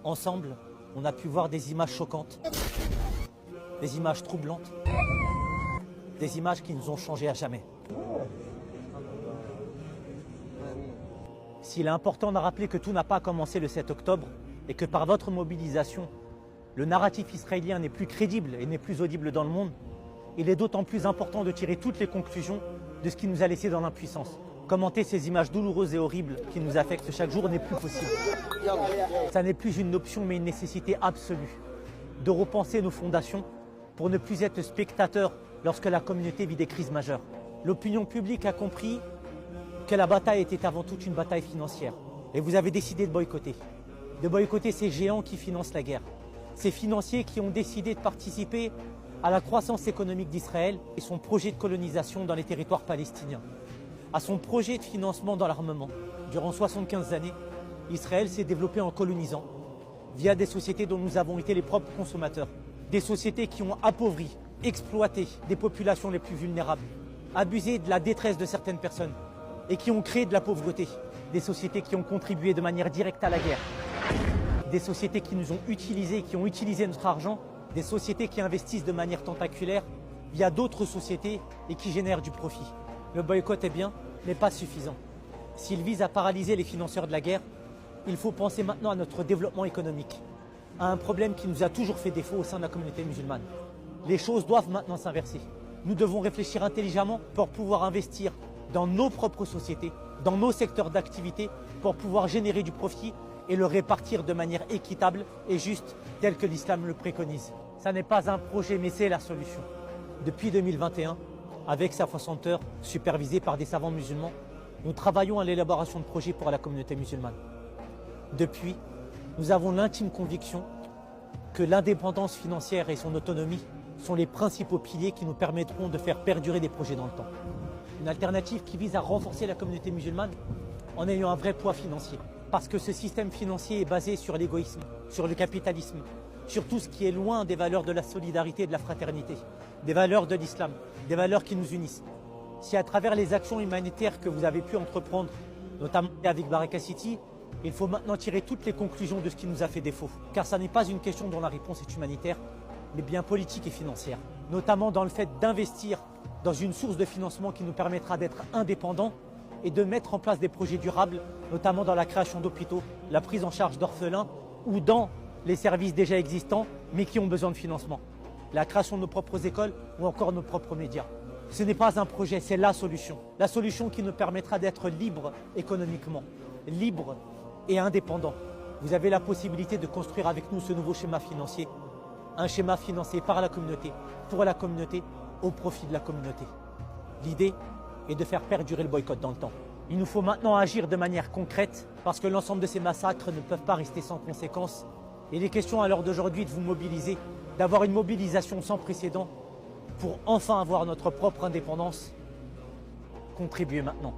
Ensemble, on a pu voir des images choquantes, des images troublantes, des images qui nous ont changés à jamais. S'il est important de rappeler que tout n'a pas commencé le 7 octobre et que par votre mobilisation, le narratif israélien n'est plus crédible et n'est plus audible dans le monde, il est d'autant plus important de tirer toutes les conclusions de ce qui nous a laissé dans l'impuissance. Commenter ces images douloureuses et horribles qui nous affectent chaque jour n'est plus possible. Ça n'est plus une option mais une nécessité absolue de repenser nos fondations pour ne plus être spectateurs lorsque la communauté vit des crises majeures. L'opinion publique a compris que la bataille était avant tout une bataille financière. Et vous avez décidé de boycotter. De boycotter ces géants qui financent la guerre. Ces financiers qui ont décidé de participer à la croissance économique d'Israël et son projet de colonisation dans les territoires palestiniens. À son projet de financement dans l'armement. Durant 75 années, Israël s'est développé en colonisant via des sociétés dont nous avons été les propres consommateurs. Des sociétés qui ont appauvri, exploité des populations les plus vulnérables, abusé de la détresse de certaines personnes et qui ont créé de la pauvreté. Des sociétés qui ont contribué de manière directe à la guerre. Des sociétés qui nous ont utilisés, qui ont utilisé notre argent. Des sociétés qui investissent de manière tentaculaire via d'autres sociétés et qui génèrent du profit. Le boycott est bien, mais pas suffisant. S'il vise à paralyser les financeurs de la guerre, il faut penser maintenant à notre développement économique, à un problème qui nous a toujours fait défaut au sein de la communauté musulmane. Les choses doivent maintenant s'inverser. Nous devons réfléchir intelligemment pour pouvoir investir dans nos propres sociétés, dans nos secteurs d'activité, pour pouvoir générer du profit et le répartir de manière équitable et juste, tel que l'islam le préconise. Ça n'est pas un projet, mais c'est la solution. Depuis 2021, avec sa 60 heures, supervisée par des savants musulmans, nous travaillons à l'élaboration de projets pour la communauté musulmane. Depuis, nous avons l'intime conviction que l'indépendance financière et son autonomie sont les principaux piliers qui nous permettront de faire perdurer des projets dans le temps. Une alternative qui vise à renforcer la communauté musulmane en ayant un vrai poids financier. Parce que ce système financier est basé sur l'égoïsme, sur le capitalisme, sur tout ce qui est loin des valeurs de la solidarité et de la fraternité, des valeurs de l'islam, des valeurs qui nous unissent. Si à travers les actions humanitaires que vous avez pu entreprendre, notamment avec Baraka City, il faut maintenant tirer toutes les conclusions de ce qui nous a fait défaut. Car ça n'est pas une question dont la réponse est humanitaire, mais bien politique et financière. Notamment dans le fait d'investir dans une source de financement qui nous permettra d'être indépendants et de mettre en place des projets durables, notamment dans la création d'hôpitaux, la prise en charge d'orphelins ou dans les services déjà existants, mais qui ont besoin de financement. La création de nos propres écoles ou encore nos propres médias. Ce n'est pas un projet, c'est la solution. La solution qui nous permettra d'être libres économiquement, libres et indépendants. Vous avez la possibilité de construire avec nous ce nouveau schéma financier. Un schéma financé par la communauté, pour la communauté, au profit de la communauté. L'idée est de faire perdurer le boycott dans le temps. Il nous faut maintenant agir de manière concrète parce que l'ensemble de ces massacres ne peuvent pas rester sans conséquences. Il est question à l'heure d'aujourd'hui de vous mobiliser, d'avoir une mobilisation sans précédent pour enfin avoir notre propre indépendance. Contribuez maintenant.